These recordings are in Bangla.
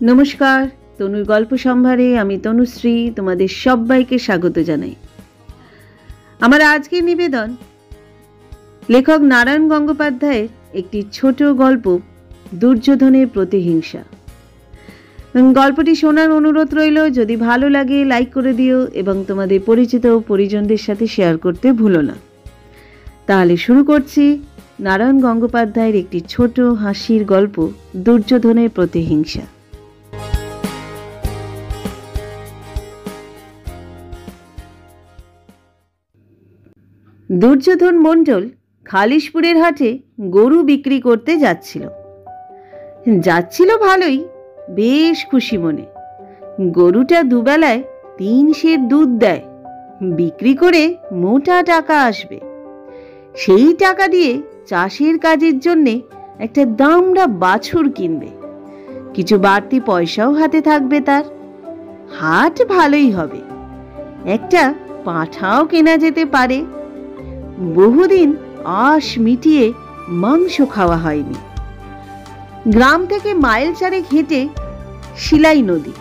নমস্কার, তনুর গল্প সম্ভারে আমি তনুশ্রী তোমাদের সবাইকে স্বাগত জানাই। আমার আজকের নিবেদন লেখক নারায়ণ গঙ্গোপাধ্যায়ের একটি ছোট গল্প, দুর্যোধনের প্রতিহিংসা। গল্পটি শোনার অনুরোধ রইল। যদি ভালো লাগে লাইক করে দিও এবং তোমাদের পরিচিত ও পরিজনদের সাথে শেয়ার করতে ভুলো না। তাহলে শুরু করছি নারায়ণ গঙ্গোপাধ্যায়ের একটি ছোট হাসির গল্প, দুর্যোধনের প্রতিহিংসা। দুর্যোধন মণ্ডল খালিশপুরের হাটে গরু বিক্রি করতে যাচ্ছিল ভালোই, বেশ খুশি মনে। গরুটা দুবেলায় 3 সের দুধ দেয়, বিক্রি করে মোটা টাকা আসবে। সেই টাকা দিয়ে চাষের কাজের জন্যে একটা দামড়া বাছুর কিনবে, কিছু বাড়তি পয়সাও হাতে থাকবে তার। হাট ভালোই হবে, একটা পাঁঠাও কেনা যেতে পারে। বহুদিন আশ মিটিয়ে মাংস খাওয়া হয়নি। গ্রাম থেকে মাইল 4 হেঁটে শিলাই নদী।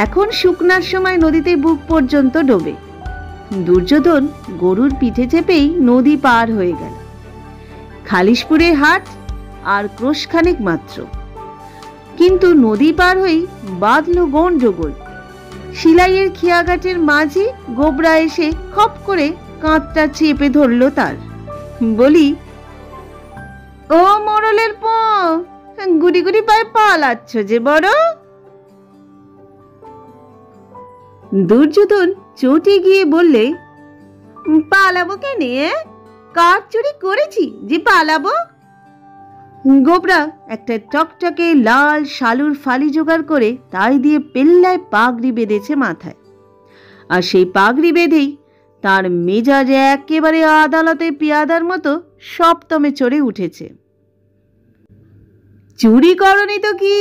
এখন শুকনার সময় নদীতে বুক পর্যন্ত ডোবে। দুর্যোধন গরুর পিঠে চেপেই নদী পার হয়ে গেল। খালিশপুরের হাট আর ক্রোশখানেক মাত্র, কিন্তু নদী পার হয়েই বাঁধল গন্ডগোল। শিলাইয়ের খিয়াঘাটের মাঝি গোবরা এসে খপ করে কাঁধটা চেপে ধরল তার। বলি, ও মোড়লের গুড়ি গুড়ি পায়ে পালাচ্ছ যে বড়। দুর্যোধন চটে গিয়ে বললে, পালাবো কেনে? কাঠ চুরি করেছি যে পালাবো? গোবরা একটা টকটকে লাল শালুর ফালি জোগাড় করে তাই দিয়ে পেল্লায় পাগড়ি বেঁধেছে মাথায়। আর সেই পাগড়ি বেঁধেই তার মেজাজ একেবারে আদালতে পিয়াদার মতো সপ্তমে চড়ে উঠেছে। চুরি করনি তো কি?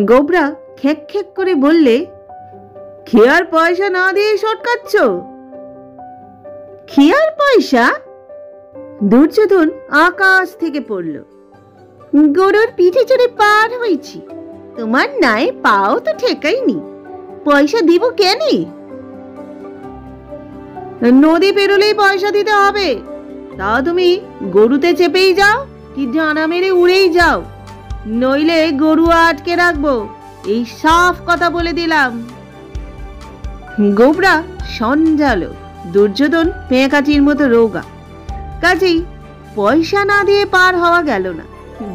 গোবরা খেক খেক করে বললে, খেয়ার পয়সা না দিয়ে সটকাচ্ছ? খেয়ার পয়সা? দুর্যোধন আকাশ থেকে পড়ল। গরুর পিঠে চড়ে পার হয়েছি, তোমার নাই পাও তো ঠেকাইনি, পয়সা দিব কেনে? নদী পেরোলেই পয়সা দিতে হবে। তা তুমি গরুতে চেপেই যাও কি ডানা মেরে উড়েই যাও, নইলে গরু আটকে রাখবো, এই সাফ কথা বলে দিলাম। গোবরা সঞ্জালো, দুর্যোধন পেঁকাঠির মতো রোগা, কাজেই পয়সা না দিয়ে পার হওয়া গেল না।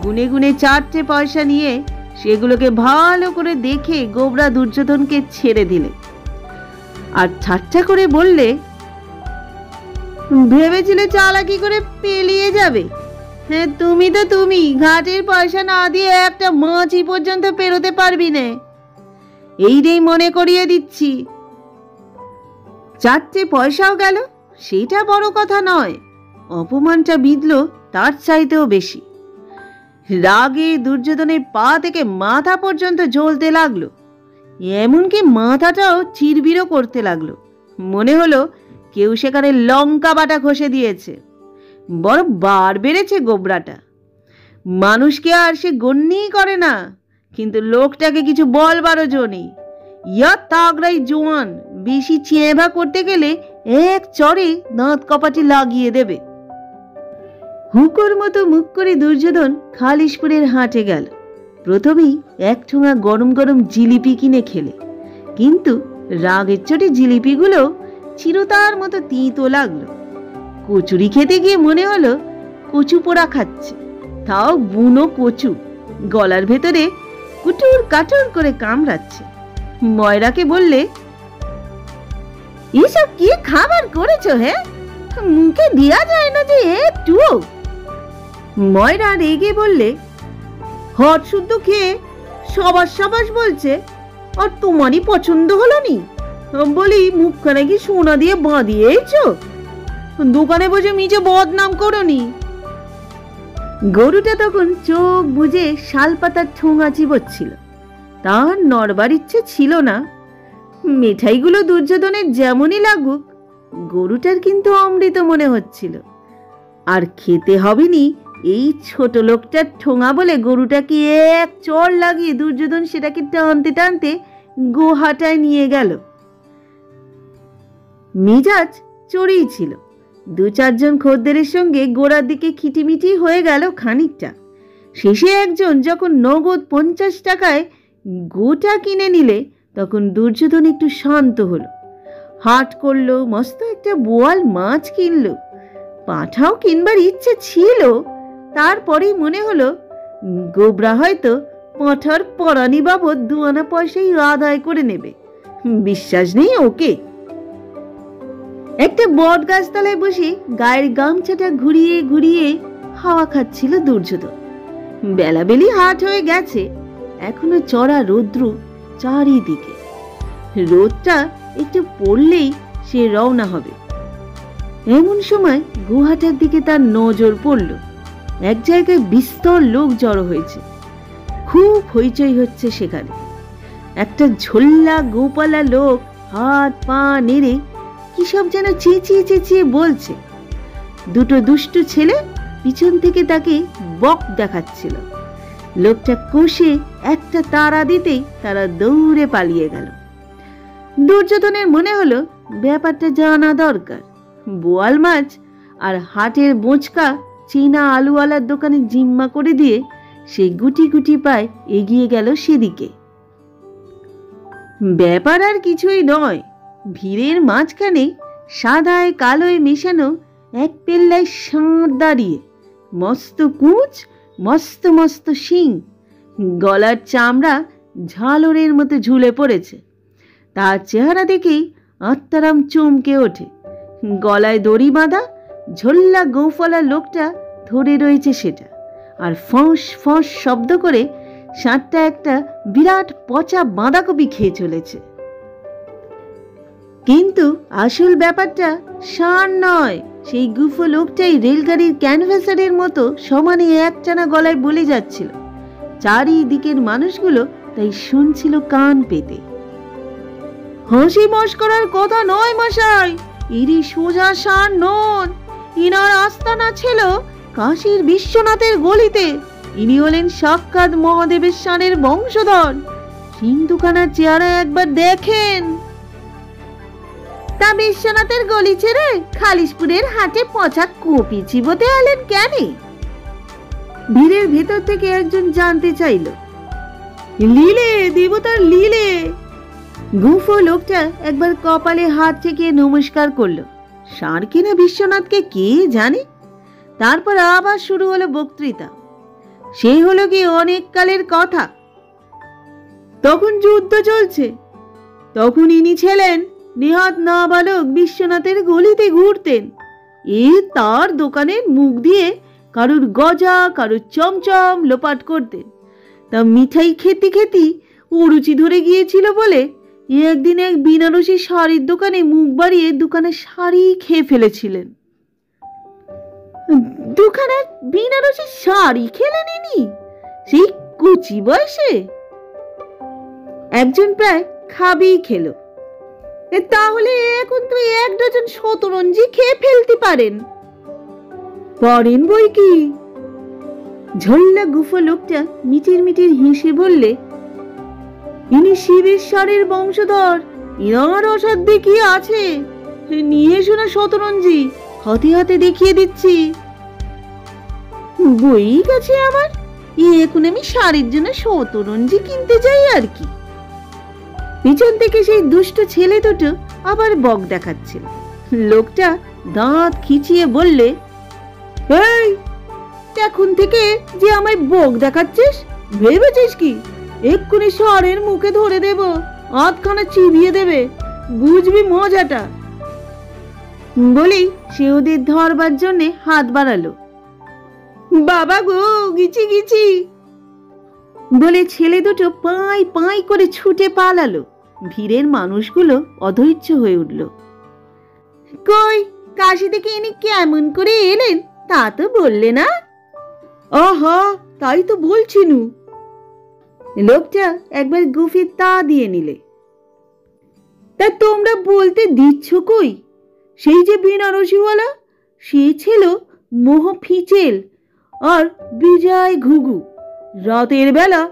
গুনে গুনে 4টে পয়সা নিয়ে সেগুলোকে ভালো করে দেখে গোবরা দুর্যোধনকে ছেড়ে দিলে আর ঠাট্টা করে বললে, ভেবেছিলে চালাকি করে পেলিয়ে যাবে? হ্যাঁ, তুমি ঘাটের পয়সা না দিয়ে একটা মাছি পর্যন্ত পেরোতে পারবি না, এইটাই মনে করিয়ে দিচ্ছি। 4টে পয়সাও গেল, সেটা বড় কথা নয়, অপমানটা বিঁধল তার চাইতেও বেশি। রাগে দুর্যোধনের পা থেকে মাথা পর্যন্ত জ্বলতে লাগলো, এমনকি মাথাটাও চিরবিরও করতে লাগলো। মনে হলো কেউ সেখানে লঙ্কা বাটা ঘষে দিয়েছে। বড় বার বেড়েছে গোবরাটা। মানুষকে আর সে গণ্যই করে না, কিন্তু লোকটাকে কিছু বলবারও জো নেই। ইয়া তাগড়াই জোয়ান, বেশি চেঁভা করতে গেলে এক চড়ে দাঁত কপাটি লাগিয়ে দেবে। হুঁকোর মতো মুখ করে দুর্যোধন খালিশপুরের হাটে গেল। প্রথমেই 1 ঠোঙা গরম গরম জিলিপি কিনে খেলে, কিন্তু রাগের চোটে জিলিপিগুলো চিরতার মতো তিতো লাগলো। কচুরি খেতে গিয়ে মনে হলো কচু পোড়া খাচ্ছে, তাও বুনো কচু, গলার ভেতরে কুটুর কাটুর করে কামড়াচ্ছে। ময়রাকে বললে, এসব কি খাবার করেছো? হ্যাঁ, মুখে দেয়া যায় না যে একটুও? ময়রা রেগে বললে, হট শুদ্ধ খেয়ে সবাস বলছে, আর তোমারই পছন্দ হলো নি? বলি, মুখখানে কি সোনা দিয়ে বাঁধিয়েছ? দোকানে বসে মিছে বদনাম করোনি? গরুটা তখন চোখ বুজে শালপাতার ঠোঙা চিবোচ্ছিল। তার নড়বার ইচ্ছে ছিল না। মিঠাইগুলো দুর্যোধনের যেমনই লাগুক, গরুটার কিন্তু অমৃত মনে হচ্ছিল। আর খেতে হবেনি এই ছোট লোকটার ঠোঙা বলে গরুটাকে এক চড় লাগিয়ে দুর্যোধন সেটাকে টানতে টানতে গোহাটায় নিয়ে গেল। মেজাজ চড়েই ছিল। 2-4 জন খদ্দেরের সঙ্গে গোড়ার দিকে খিটিমিটি হয়ে গেল খানিকটা। শেষে একজন যখন নগদ 50 টাকায় গোটা কিনে নিলে তখন দুর্যোধন একটু শান্ত হলো। হাট করলো, মস্ত একটা বোয়াল মাছ কিনলো। পাঁঠাও কিনবার ইচ্ছে ছিল, তারপরেই মনে হলো গোবরা হয়তো পাঁঠার পরানি বাবদ 2 আনা পয়সাই আদায় করে নেবে। বিশ্বাস নেই ওকে। একটা বট গাছতলায় বসে গায়ের গামছাটা ঘুরিয়ে ঘুরিয়ে হাওয়া খাচ্ছিল দুর্যোধন। বেলাবেলি হাট হয়ে গেছে, এখনো চড়া রৌদ্র চারিদিকে। রোদটা একটু পড়লেই সে রওনা হবে। এমন সময় গুহাটার দিকে তার নজর পড়ল। এক জায়গায় বিস্তর লোক জড়ো হয়েছে, খুব হইচই হচ্ছে সেখানে। একটা ঝোল্লা গোপালা লোক হাত পা নেড়ে কি সব যেন চেঁচিয়ে চেঁচিয়ে বলছে। 2 দুষ্টু ছেলে পিছন থেকে তাকে বক দেখাচ্ছিল। লোকটা কষে একটা তাড়া দিতেই তারা দৌড়ে পালিয়ে গেল। দুর্যোধনের মনে হলো ব্যাপারটা জানা দরকার। বোয়াল মাছ আর হাটের বোঁচকা চীনা আলুওয়ালার দোকানে জিম্মা করে দিয়ে সে গুটি গুটি পায় এগিয়ে গেল সেদিকে। ব্যাপার আর কিছুই নয়। ভিড়ের মাঝখানে সাদায় কালোয় মেশানো এক পেল্লায় ষাঁড় দাঁড়িয়ে, মস্ত কুঁচ, মস্ত মস্ত শিং, গলার চামড়া ঝালরের মতো ঝুলে পড়েছে। তার চেহারা দেখেই আত্মারাম চমকে ওঠে। গলায় দড়ি বাঁধা ঝোল্লা গোঁফলা লোকটা ধরে রয়েছে সেটা, আর ফস ফস শব্দ করে ষাঁড়টা একটা বিরাট পচা বাঁধাকপি খেয়ে চলেছে। কিন্তু আসল ব্যাপারটা ষাঁড় নয়, সেই গুফো লোকটাই রেলগাড়ির ক্যানভাসারের মতো সমানে একটানা গলায় বলে যাচ্ছিল। চারিদিকের মানুষগুলো তাই শুনছিল কান পেতে। হাসি মস্করার কথা নয় মশাই, ইনি সোজা ষাঁড় নন। ইনার আস্তানা ছিল কাশীর বিশ্বনাথের গলিতে। ইনি হলেন সাক্ষাৎ মহাদেবের ষাঁড়ের বংশধর। সিন্ধুখানার চেহারা একবার দেখেন। তা বিশ্বনাথের গলি ছেড়ে খালিশপুরের হাটে পচা কপি চিবোতে এলেন কেন? ভিড়ের ভেতর থেকে একজন জানতে চাইল। লীলে, দেবতার লীলে। গুফো লোকটা একবার কপালে হাত ঠেকিয়ে নমস্কার করলো। ষাঁড় কিনা বিশ্বনাথকে কে জানে। তারপর আবার শুরু হলো বক্তৃতা। সেই হলো কি অনেক কালের কথা। তখন যুদ্ধ চলছে। তখন ইনি ছিলেন নেহাত নাবালক, বিশ্বনাথের গলিতে ঘুরতেন। তার দোকানের মুখ দিয়ে কারুর গজা, কারুর চমচম লোপাট করতেন। তা মিঠাই খেতে খেতে অরুচি ধরে গিয়েছিল বলে একদিন এক বিনারসি শাড়ির দোকানে মুখ বাড়িয়ে দোকানে শাড়ি খেয়ে ফেলেছিলেন। দোকানের বিনারসি শাড়ি খেলেন ইনি সেই কুচি বয়সে? একজন প্রায় খাবেই খেলো। তাহলে এখন তো 1 ডজন শতরঞ্জি খেয়ে ফেলতে পারেন। পারেন বই কি? ঝোল্লা গুফো লোকটা মিটির মিটির হেসে বললে, ইনি শিবের ষাঁড়ের বংশধর। ইনার অসাধ্যে কি আছে? নিয়ে শোনা শতরঞ্জি হাতে হাতে দেখিয়ে দিচ্ছি। বই গেছে আমার। এখন আমি শাড়ির জন্য শতরঞ্জি কিনতে যাই আর কি। পিছন থেকে সেই দুষ্ট ছেলে দুটো আবার বক দেখাচ্ছিল। লোকটা দাঁত খিচিয়ে বললে, এই এখন থেকে যে আমায় বক দেখাচ্ছিস, ভেবেছিস কি এক্ষুনি ষাঁড়ের মুখে ধরে দেব, আধখানা চিবিয়ে দেবে, বুঝবি মজাটা। বলেই সে ওদের ধরবার জন্য হাত বাড়ালো। বাবা গো, গিচি গিচি বলে ছেলে দুটো পাই পাই করে ছুটে পালালো। ভিড়ের মানুষগুলো অধৈর্য হয়ে উঠল। কই, কাশি থেকে ইনি কেমন করে এলেন তা তো বললে না? আহা, তাই তো বলছি নু। লোকটা একবার গুফি তা দিয়ে নিলে। তা তোমরা বলতে দিচ্ছ কই? সেই যে বেনারসিওয়ালা, সে ছিল মোহ ফিচেল, আর বিজয় ঘুঘু রাতের বেলা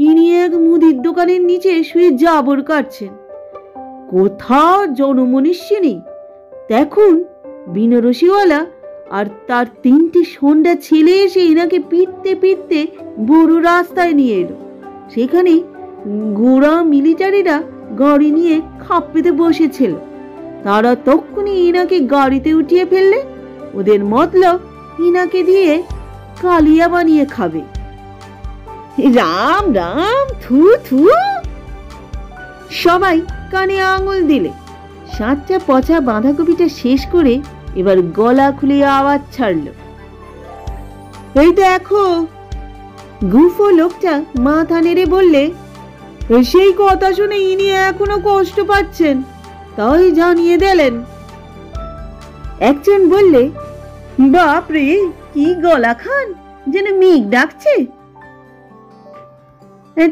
ইনি এক মুদির দোকানের নিচে শুয়ে জাবর কাটছেন। কোথাও জনমনুষ্য নেই। দেখুন বিনারসিওয়ালা আর তার 3টে সন্ধ্যা ছেলে এসে ইনাকে পিটতে পিটতে বড় রাস্তায় নিয়ে এলো। সেখানে গোড়া মিলিটারিরা গাড়ি নিয়ে খাপ পেতে বসেছিল। তারা তক্ষুনি ইনাকে গাড়িতে উঠিয়ে ফেললে। ওদের মতলব ইনাকে দিয়ে কালিয়া বানিয়ে খাবে। রাম রাম, থু থু। সবাই কানে আঙুল দিলে। 7টা পচা বাঁধাকপিটা শেষ করে এবার গলা খুলে আওয়াজ ছাড়ল, এই দেখো। গুফো লোকটা মাথা নেড়ে বললে, সেই কথা শুনে ইনি এখনো কষ্ট পাচ্ছেন, তাই জানিয়ে দিলেন। একজন বললে, বাপরে কি গলা খান, যেন মেঘ ডাকছে।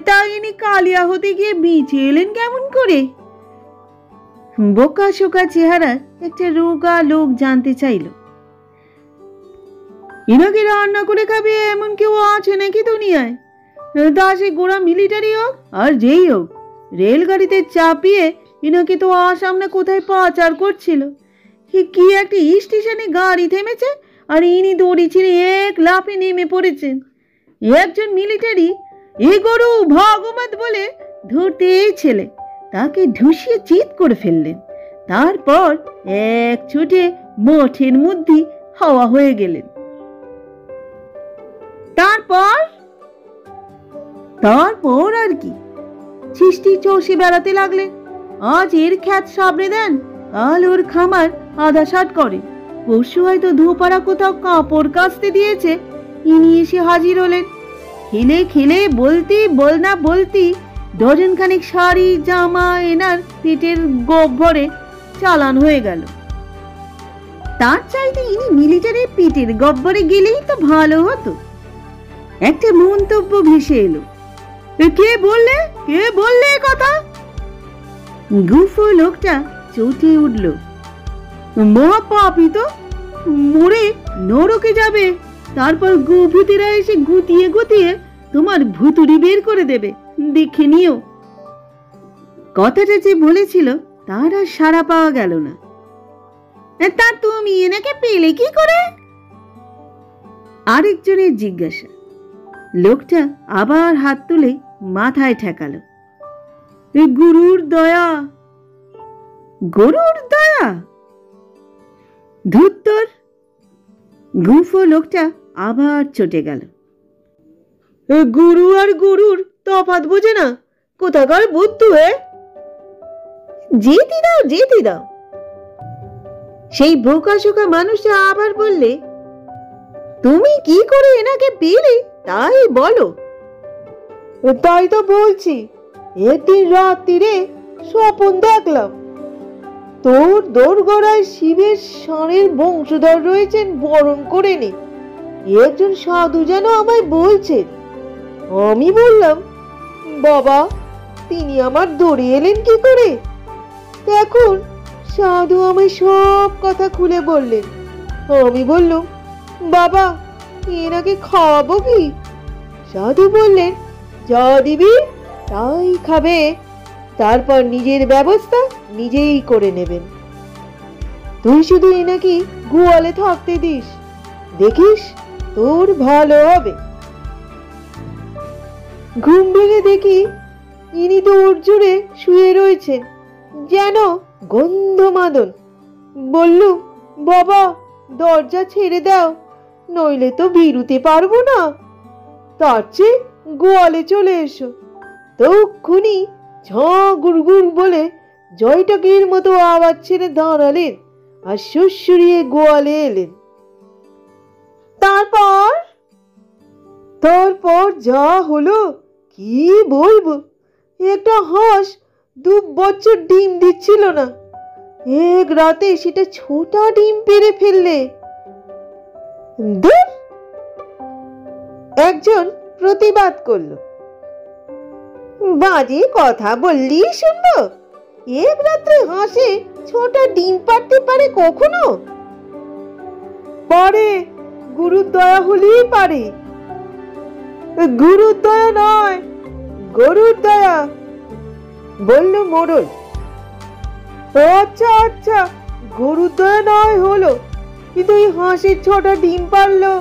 তাই ইনি কালিয়া হতে গিয়ে বেঁচে এলেন কেমন করে? বোকা শোকা চেহারা একটা রোগা লোক জানতে চাইল। ইনাকে রান্না করে খাবে এমন কেউ আছে নাকি দুনিয়ায়? তা সে গোড়া মিলিটারি হোক আর যেই হোক, রেলগাড়িতে চাপিয়ে ইনাকে তো আসাম না কোথায় পাচার করছিল। কি একটা স্টেশনে গাড়ি থেমেছে আর ইনি দড়ি ছিঁড়ে এক লাফে নেমে পড়েছেন। একজন মিলিটারি এ গরু ভাগবত বলে ধরতে ছেলে তাকে ঢুসিয়ে চিৎ করে ফেললেন। তারপর এক ছুটে মঠের মধ্যে হাওয়া হয়ে গেলেন। তারপর আর কি, সৃষ্টি চষে বেড়াতে লাগলেন। আজ এর খ্যাত সাবড়ে দেন, কাল ওর খামার আধা সাট করে, পরশু হয়তো ধোপাড়া কোথাও কাপড় কাচতে দিয়েছে, ইনি এসে হাজির হলেন। খেলে খেলে বলতি ডজন খানিক শাড়ি জামা এনার পেটের গহ্বরে চালান হয়ে গেল। তার চাইতে ইনি মিলিটারির পেটের গহ্বরে গেলেই তো ভালো হতো। একটা মন্তব্য ভেসে এলো, কে বললে কথা? গুফো লোকটা চটে উঠল, মহাপাপী তো, মরে নরকে যাবে, তারপর ভূতেরা এসে গুতিয়ে গুতিয়ে তোমার ভুতুড়ি বের করে দেবে, দেখে নিও। কথাটা যে বলেছিল তার আর সাড়া পাওয়া গেল না। তা তুমি এনাকে পেলে কি করে? আরেকজনের জিজ্ঞাসা। লোকটা আবার হাত তুলে মাথায় ঠেকালো, গুরুর দয়া। গরুর দয়া? ধুত্তর। গুফো লোকটা আবার চটে গেল, গুরু আর গরুর তফাৎ বোঝে না, কোথাকার বুদ্ধু। যেতে দাও। সেই বোকা শোকা মানুষটা আবার বললে, তুমি কি করে এনাকে পেলে তাই বলো। তাই তো বলছি, একদিন রাত্রিরে স্বপন দেখলাম, তোর দোরগড়ায় শিবের ষাঁড়ের বংশধর রয়েছেন, বরণ করে নে। একজন সাধু যেন আমায় বলছেন। আমি বললাম, বাবা তিনি আমার দৌড়ে এলেন কি করে? এখন সাধু আমায় সব কথা খুলে বললেন। আমি বললাম, বাবা এনাকে খাওয়াবো কি? সাধু বললেন, যা দিবি তাই খাবে, তারপর নিজের ব্যবস্থা নিজেই করে নেবেন। তুই শুধু এনাকে গোয়ালে থাকতে দিস, দেখিস তোর ভালো হবে। ঘুম ভেঙে দেখি ইনি তো ওর জুড়ে শুয়ে রয়েছেন, যেন গন্ধমাদন। বললুম, বাবা দরজা ছেড়ে দাও, নইলে তো বেরুতে পারবো না, তার চেয়ে গোয়ালে চলে এসো। তক্ষুনি ঝাঁ গুড়গুড় বলে জয়টাকির মতো আওয়াজ ছেড়ে দাঁড়ালেন আর সুড়সুড়িয়ে গোয়ালে এলেন। তারপর যা হলো কি বলবো। একটা হাঁস 2 বছর ডিম দিচ্ছিল না, এক রাতে সেটা 6টা ডিম পেড়ে ফেললে। একজন প্রতিবাদ করল, বাজে কথা বললি শুনবো? এক রাত্রে হাঁসে 6টা ডিম পাড়তে পারে কখনো? পারে, গুরুর দয়া হলেই পারে। গুরুর দয়া নয়, গরুর দয়া, বলল মোড়ল। আচ্ছা আচ্ছা, গরুর দয়া নয় হলো, কিন্তু এই হাঁসের 6টা ডিম পারলো,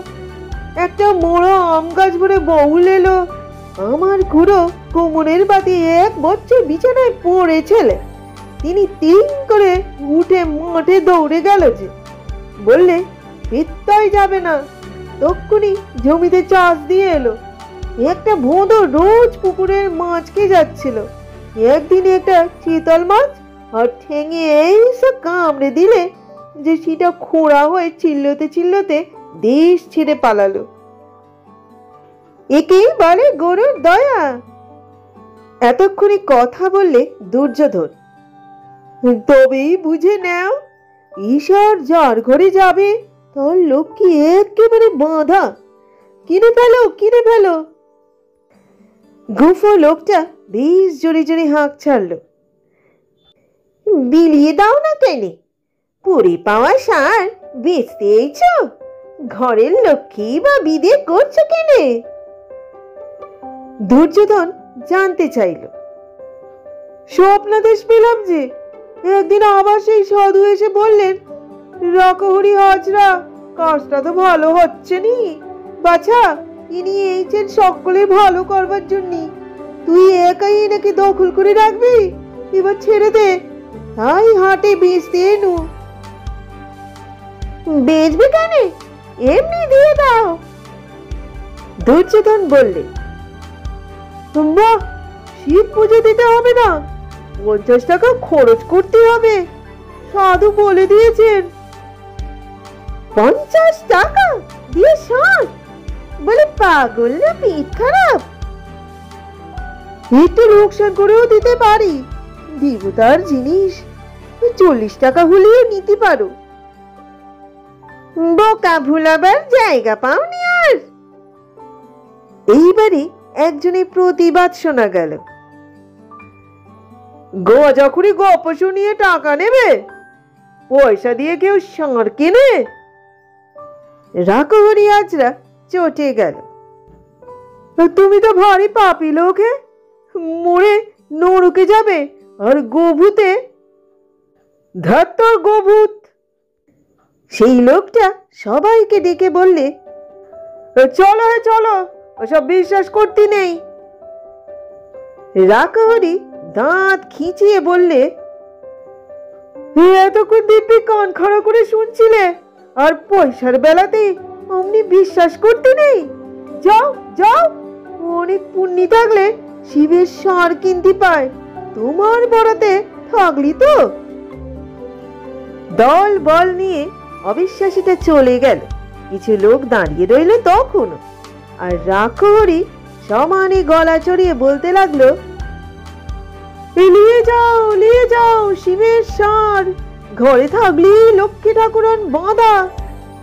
একটা মোড়া আম গাছ ভরে বউল এলো, আমার খুড়ো কোমরের বাতি 1 বছর বিছানায় পড়েছিল, তিনি 3 করে উঠে মাঠে দৌড়ে গেল, যে বললে বিত্তাই যাবে না, তক্ষুনি জমিতে চাষ দিয়ে এলো। একটা ভোঁদো রোজ পুকুরের মাছ খেয়ে যাচ্ছিল, একদিন একটা চিতল মাছ আর ঠেঙে এইসব কামড়ে দিলে যে সেটা খোঁড়া হয়ে চিল্লতে চিল্লতে দেশ ছেড়ে পালালো। একেই বলে গরুর দয়া। এতক্ষণে কথা বললে দুর্যোধন। তবেই বুঝে নাও, ঈশ্বর যার ঘরে যাবে তার লক্ষ্মী একেবারে বাঁধা। কিনে ফেলো, কিনে ফেলো। গুফো লোকটা বেশ জোরে জোরে হাঁক ছাড়লো। বিলিয়ে দাও না কেন? পরে পাওয়া সার বেচতে এইছ? ঘরের লক্ষ্মী বা বিদে করছো কেনে? দুর্যোধন জানতে চাইল। স্বপ্নাদেশ পেলাম যে, একদিন আবার সেই সাধু এসে বললেন, রাকহরি হাজরা, কাজটা তো ভালো হচ্ছে নি বাছা, ইনি এইছেন সকলে ভালো করবার জন্য, তুই একাই এনাকে দখল করে রাখবি, এবার ছেড়ে দে, তাই হাটে বেচতে এনু। বেচবে কেন? এমনি দিয়ে দাও। দুর্যোধন বললে। বাহ, শিব পুজো দিতে হবে না, 50 টাকা খরচ করতে হবে, সাধু বলে দিয়েছেন। 50 টাকা দিয়ে সার? বলে পাগল না পেট খারাপ? একটু লোকসান করেও দিতে পারি, দেবতার জিনিস, 40 টাকা হলেও নিতে পারো। বোকা ভুলাবার জায়গা পাওনি আর। এইবারে একজনের প্রতিবাদ শোনা গেল। গজাখুরি গপ শুনিয়ে টাকা নেবে? পয়সা দিয়ে কেউ ষাঁড় কেনে? রাকহরি আজরা চটে গেল। তুমি তো ভারী পাপী লোক, হে, মরে নরকে যাবে, আর গোভূতে ধাত তোর গোভূত। সেই লোকটা সবাইকে ডেকে বললে, চলো হে চলো, ওসব বিশ্বাস করতে নেই। রাকহরি দাঁত খিঁচিয়ে বললে, এতক্ষণ দিব্যি কান খাড়া করে শুনছিলে, আর পয়সার বেলাতে অমনি বিশ্বাস করতে নেই? যাও যাও, অনেক পুণ্যি থাকলে শিবের ষাঁড় কিনতে পায়, তোমার বরাতে থাকলি তো। দল বল নিয়ে অবিশ্বাসীটা চলে গেল। কিছু লোক দাঁড়িয়ে রইল তখন, আর রাকহরি সমানে গলা চড়িয়ে বলতে লাগলো, নিয়ে যাও শিবের ষাঁড়, ঘরে থাকলে লক্ষ্মী ঠাকুরান বাঁধা,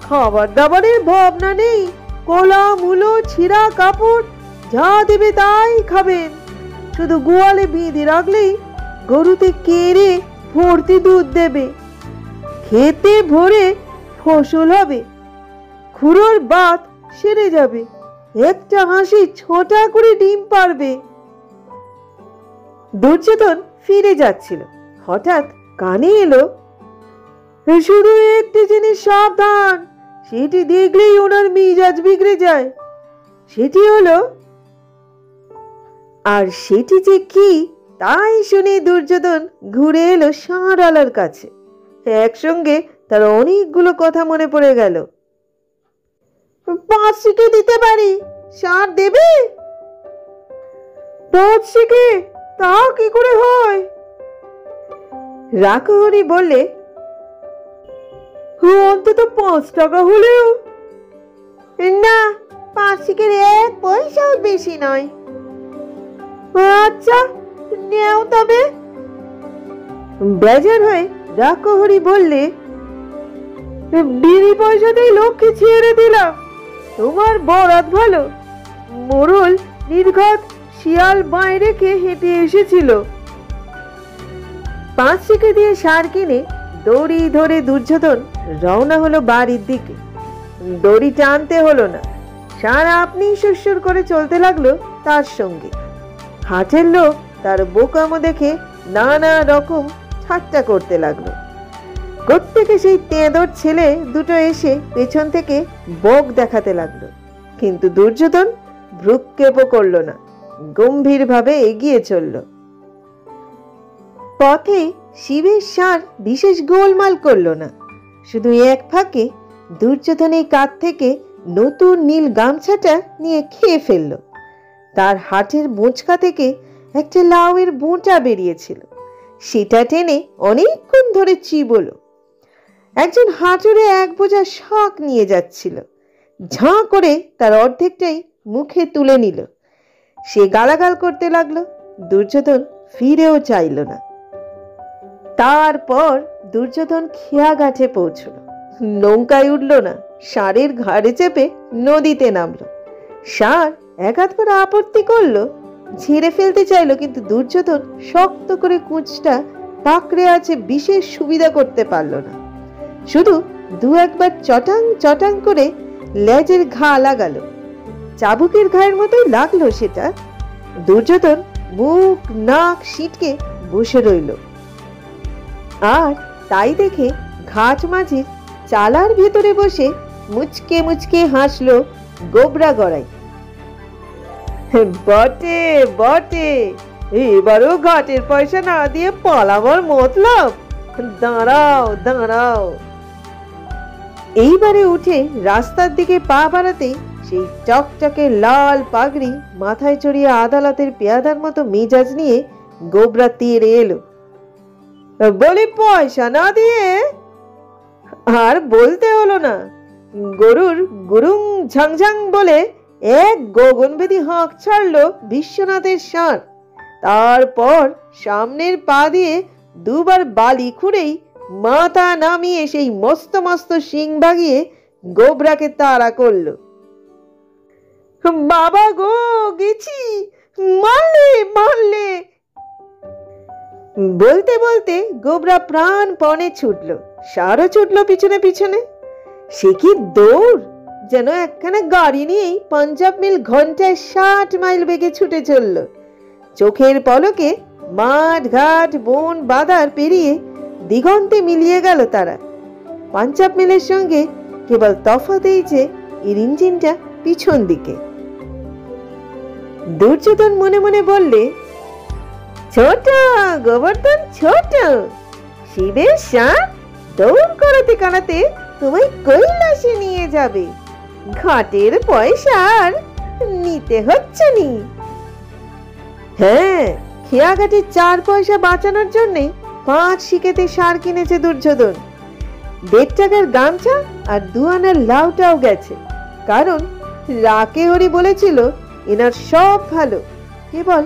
খাবার দাবারের ভাবনা নেই, কলা মূলো ছিঁড়া কাপড় যা দেবে তাই খাবেন, শুধু গোয়ালে বেঁধে রাখলেই গরুতে কেড়ে ভর্তি দুধ দেবে, খেতে ভরে ফসল হবে, খুড়োর বাত সেরে যাবে, একটা হাসি 6টা করে ডিম পারবে। দুর্যোধন ফিরে যাচ্ছিল, হঠাৎ কানে এলো, শুধু একটি জিনিস সাবধান, সেটি দেখলেই ওনার মেজাজ বিগড়ে যায়। সেটি হলো, আর সেটি যে কি তাই শুনে দুর্যোধন ঘুরে এলো ষাঁড়ওয়ালার কাছে। একসঙ্গে তার অনেকগুলো কথা মনে পড়ে গেল। 5 শিকে দিতে পারি, ষাঁড় দেবে? 5 শিকে? তা কি করে হয়? রাকহরি বললে, অন্তত 5 টাকা হলেও। না, 5 শিকের 1 পয়সাও বেশি নয়। আচ্ছা, নেও তবে। বেজার হয়ে রাকহরি বললে, বিড়ি পয়সাতেই লক্ষ্মী ছেড়ে দিলাম, তোমার বরাত ভালো। মোড়ল নির্ঘাত শিয়াল বাঁয়ে রেখে হেঁটে এসেছিল। 5 শিকে দিয়ে ষাঁড় কিনে দড়ি ধরে দুর্যোধন রওনা হলো বাড়ির দিকে। দড়ি টানতে হলো না, ষাঁড় আপনি সুরসুর করে চলতে লাগলো তার সঙ্গে। হাটের লোক তার বোকামো দেখে নানা রকম ঠাট্টা করতে লাগলো। কোত্থেকে সেই তেঁদর ছেলে দুটো এসে পেছন থেকে বক দেখাতে লাগলো, কিন্তু দুর্যোধন ভ্রুক্ষেপও করল না, গম্ভীরভাবে এগিয়ে চলল। পথে শিবের ষাঁড় বিশেষ গোলমাল করল না, শুধু এক ফাঁকে দুর্যোধনের কাঁধ থেকে নতুন নীল গামছাটা নিয়ে খেয়ে ফেলল। তার হাটের বোঁচকা থেকে একটা লাউয়ের বোঁটা বেরিয়েছিল, সেটা টেনে অনেকক্ষণ ধরে চিবোলো। একজন হাঁটুরে এক বোঝা শাক নিয়ে যাচ্ছিল, ঝাঁ করে তার অর্ধেকটাই মুখে তুলে নিল। সে গালাগাল করতে লাগলো, দুর্যোধন ফিরেও চাইল না। তারপর দুর্যোধন খেয়াঘাটে পৌঁছল, নৌকায় উঠল না, ষাঁড়ের ঘাড়ে চেপে নদীতে নামলো। ষাঁড় এক হাত করে আপত্তি করলো, ঝেড়ে ফেলতে চাইলো, কিন্তু দুর্যোধন শক্ত করে কুঁচটা পাকড়ে আছে বিশেষ সুবিধা করতে পারল না। শুধু দু একবার চটাং চটাং করে লেজের ঘা লাগালো, চাবুকের ঘায়ের মতোই লাগলো সেটা। দুর্যোধন মুখ নাক সিটকে বসে রইল, আর তাই দেখে ঘাট মাঝির চালার ভেতরে বসে মুচকে মুচকে হাসলো গোবরা গড়াই। বটে বটে, এবারও ঘাটের পয়সা না দিয়ে পালাবার মতলব, দাঁড়াও দাঁড়াও। এইবারে উঠে রাস্তার দিকে পা বাড়াতেই সেই চকচকে লাল পাগড়ি মাথায় চড়িয়ে আদালতের পেয়াদার মতো মেজাজ নিয়ে গোবরা তেড়ে এলো। বলি পয়সা না দিয়ে? আর বলতে হলো না, গরুর গুরুং ঝাংঝাং বলে এক গগনভেদী হাঁক ছাড়লো বিশ্বনাথের ষাঁড়। তারপর সামনের পা দিয়ে দুবার বালি খুঁড়েই মাথা নামিয়ে সেই মস্ত মস্ত শিং ভাগিয়ে গোবরাকে তাড়া করলো। বাবা গো, গেছি, মারলে মারলে। বলতে বলতে গোবরা প্রাণপণে ছুটল, ষাঁড়ও ছুটল পিছনে পিছনে। সে কি দৌড়, যেন একখানা গাড়ি নিয়েই পাঞ্জাব মেল ঘন্টায় 60 মাইল বেগে ছুটে চলল। চোখের পলকে মাঠ ঘাট বন বাদার পেরিয়ে দিগন্তে মিলিয়ে গেল তারা। পাঞ্জাব মেলের সঙ্গে কেবল তফাৎ এই যে এর ইঞ্জিনটা পিছন দিকে। দুর্যোধন মনে মনে বললে, ছোট গোবর্ধন ছোট, শিবের ষাঁড় দৌড় করাতে করাতে তোমায় কৈলাসে নিয়ে যাবে, ঘাটের পয়সা আর নিতে হচ্ছে নি। হ্যাঁ, খেয়াঘাটে 4 পয়সা বাঁচানোর জন্য 5 শিকেতে সার কিনেছে দুর্যোধন। 1.5 টাকার গামছা আর 2 আনার লাউটাও গেছে, কারণ রাকে হরি বলেছিল এনার সব ভালো, কেবল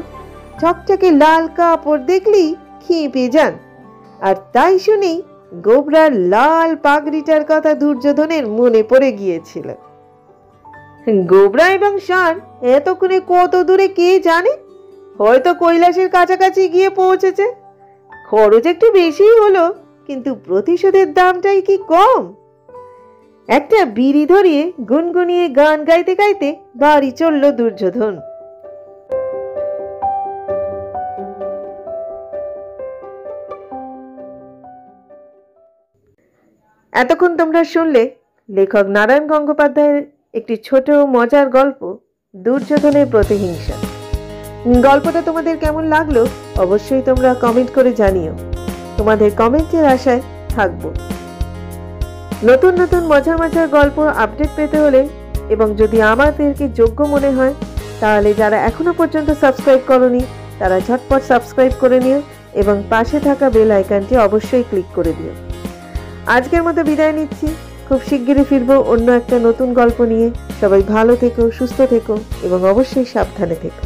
চকচকে লাল কাপড় দেখলেই খেপে যান। আর তাই শুনেই গোবরার লাল পাগড়িটার কথা দুর্যোধনের মনে পড়ে গিয়েছিল। গোবরা এবং ষাঁড় এতক্ষণে কত দূরে কে জানে, হয়তো কৈলাসের কাছাকাছি গিয়ে পৌঁছেছে। খরচ একটু বেশি হলো, কিন্তু প্রতিশোধের দামটাই কি কম। একটা বিড়ি ধরিয়ে গুনগুনিয়ে গান গাইতে গাইতে বাড়ি চলল দুর্যোধন। এতক্ষণ তোমরা শুনলে লেখক নারায়ণ গঙ্গোপাধ্যায়ের একটি ছোট মজার গল্প, দুর্যোধনের প্রতিহিংসা। গল্পটা তোমাদের কেমন লাগলো অবশ্যই তোমরা কমেন্ট করে জানিও। তোমাদের কমেন্টের আশায় থাকবো। নতুন নতুন মজার মজার গল্প আপডেট পেতে হলে এবং যদি আমাদেরকে যোগ্য মনে হয়, তাহলে যারা এখনো পর্যন্ত সাবস্ক্রাইব করোনি তারা ঝটপট সাবস্ক্রাইব করে নিও এবং পাশে থাকা বেল আইকনটি অবশ্যই ক্লিক করে দিও। আজকের মতো বিদায় নিচ্ছি, খুব শিগগিরই ফিরবো অন্য একটা নতুন গল্প নিয়ে। সবাই ভালো থেকো, সুস্থ থেকো এবং অবশ্যই সাবধানে থেকো।